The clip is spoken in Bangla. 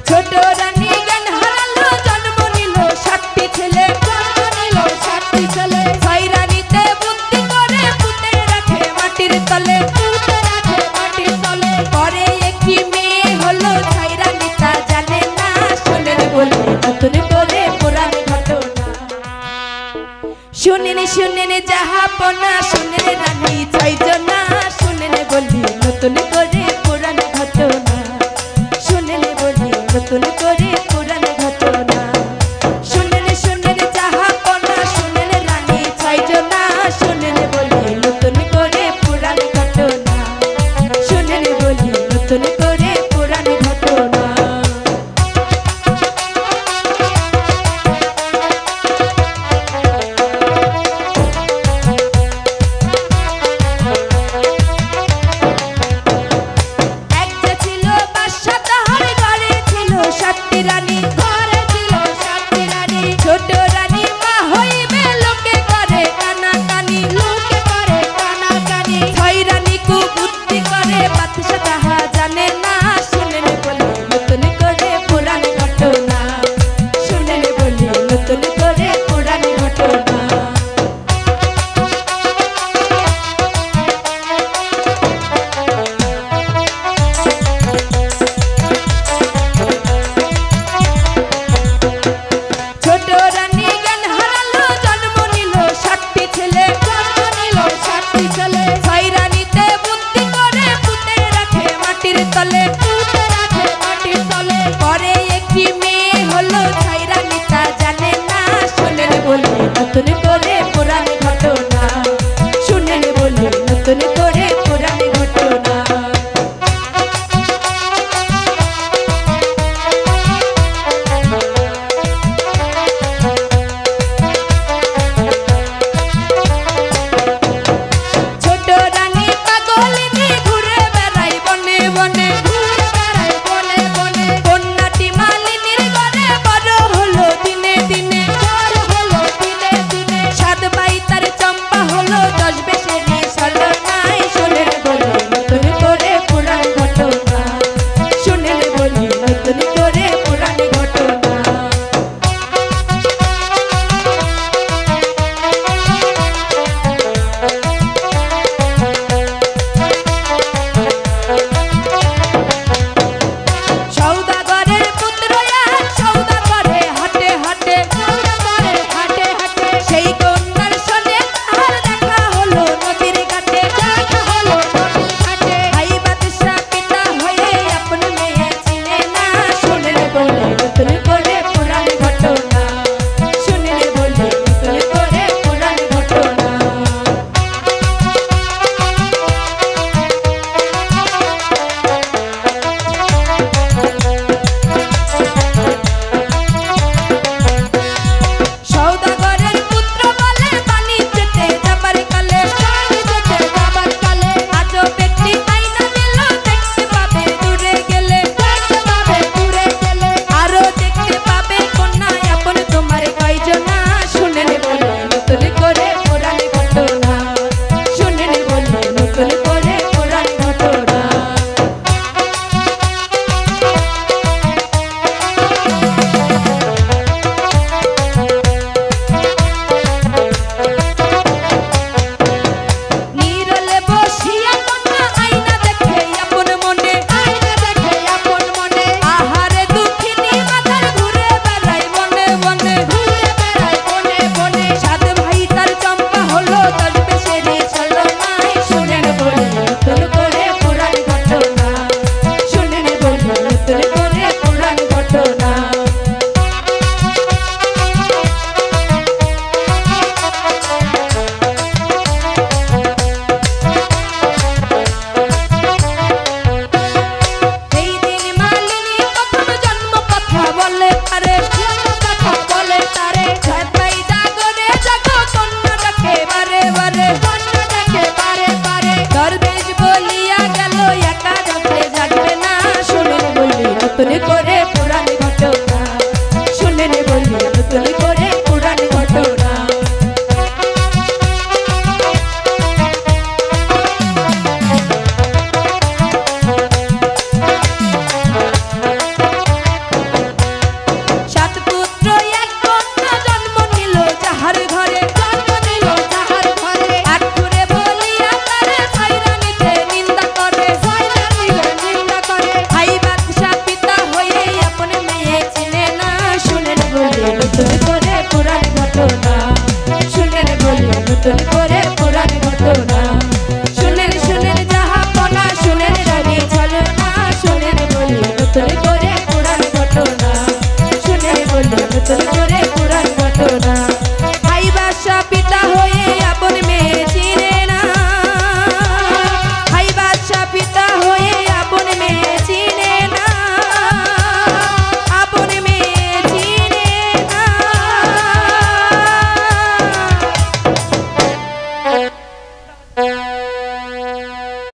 ছোট রানী জ্ঞান হারালো জন্ম নিল 7টি ছেলে, ছয় রানীতে বুদ্ধি করে পুঁতে রাখে মাটির তলে, পরে একটি মেয়ে হলো 6 রানী তা জানে না, শোনেন বলি নতুন করে পুরাণ ঘটনা। শুনেন শুনেন জাহাপনা, শুনেন রানী 6 জনা, শুনেন বলি নতুন করে পুরাণ ঘটনা, শুনেন বলি নতুন করে পুরাণ ঘটনা। শুনেন শুনেন জাহাপনা, শুনেন রানী 6 জনা, শুনেন বলি নতুন করে পুরাণ ঘটনা, শুনেন বলি নতুন করে পুরাণ ঘটনা। এক যে ছিল বাদশা, তাহার ঘরে ছিল 7টি রানী,